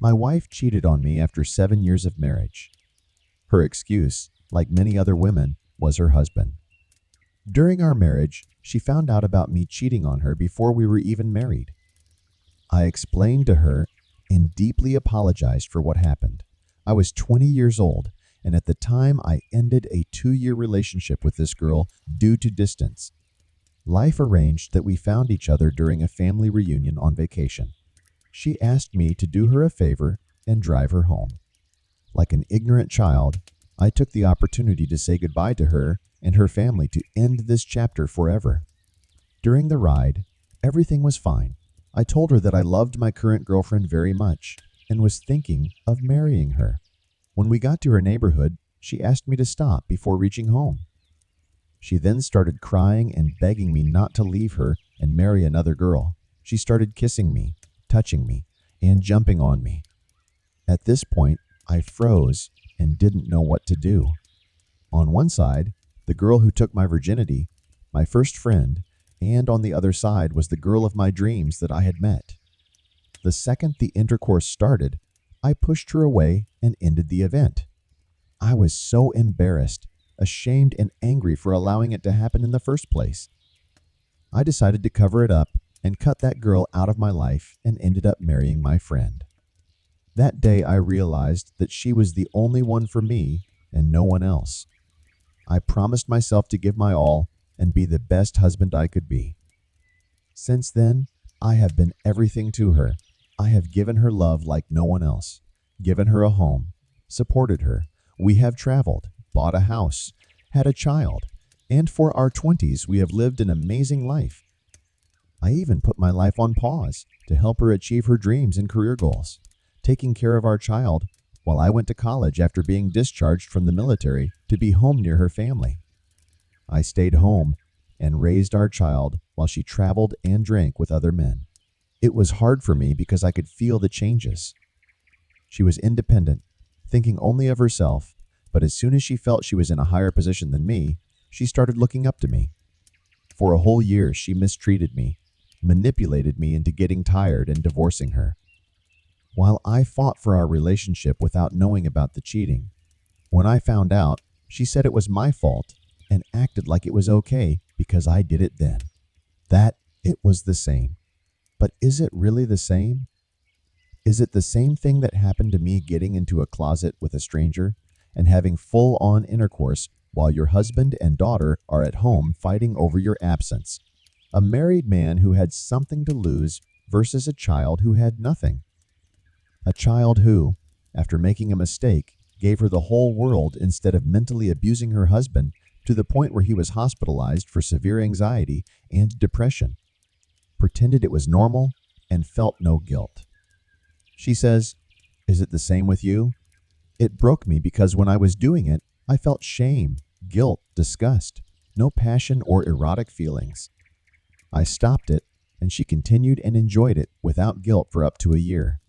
My wife cheated on me after 7 years of marriage. Her excuse, like many other women, was her husband. During our marriage, she found out about me cheating on her before we were even married. I explained to her and deeply apologized for what happened. I was 20 years old, and at the time I ended a 2-year relationship with this girl due to distance. Life arranged that we found each other during a family reunion on vacation. She asked me to do her a favor and drive her home. Like an ignorant child, I took the opportunity to say goodbye to her and her family to end this chapter forever. During the ride, everything was fine. I told her that I loved my current girlfriend very much and was thinking of marrying her. When we got to her neighborhood, she asked me to stop before reaching home. She then started crying and begging me not to leave her and marry another girl. She started kissing me, touching me, and jumping on me. At this point, I froze and didn't know what to do. On one side, the girl who took my virginity, my first friend, and on the other side was the girl of my dreams that I had met. The second the intercourse started, I pushed her away and ended the event. I was so embarrassed, ashamed, and angry for allowing it to happen in the first place. I decided to cover it up and cut that girl out of my life and ended up marrying my friend. That day I realized that she was the only one for me and no one else. I promised myself to give my all and be the best husband I could be. Since then, I have been everything to her. I have given her love like no one else, given her a home, supported her. We have traveled, bought a house, had a child, and for our 20s we have lived an amazing life. I even put my life on pause to help her achieve her dreams and career goals, taking care of our child while I went to college after being discharged from the military to be home near her family. I stayed home and raised our child while she traveled and drank with other men. It was hard for me because I could feel the changes. She was independent, thinking only of herself, but as soon as she felt she was in a higher position than me, she started looking up to me. For a whole year, she mistreated me, manipulated me into getting tired and divorcing her. While I fought for our relationship without knowing about the cheating, when I found out, she said it was my fault and acted like it was okay because I did it then. That it was the same. But is it really the same? Is it the same thing that happened to me getting into a closet with a stranger and having full-on intercourse while your husband and daughter are at home fighting over your absence? A married man who had something to lose versus a child who had nothing. A child who, after making a mistake, gave her the whole world instead of mentally abusing her husband to the point where he was hospitalized for severe anxiety and depression, pretended it was normal, and felt no guilt. She says, "Is it the same with you?" It broke me because when I was doing it, I felt shame, guilt, disgust, no passion or erotic feelings. I stopped it, and she continued and enjoyed it without guilt for up to a year.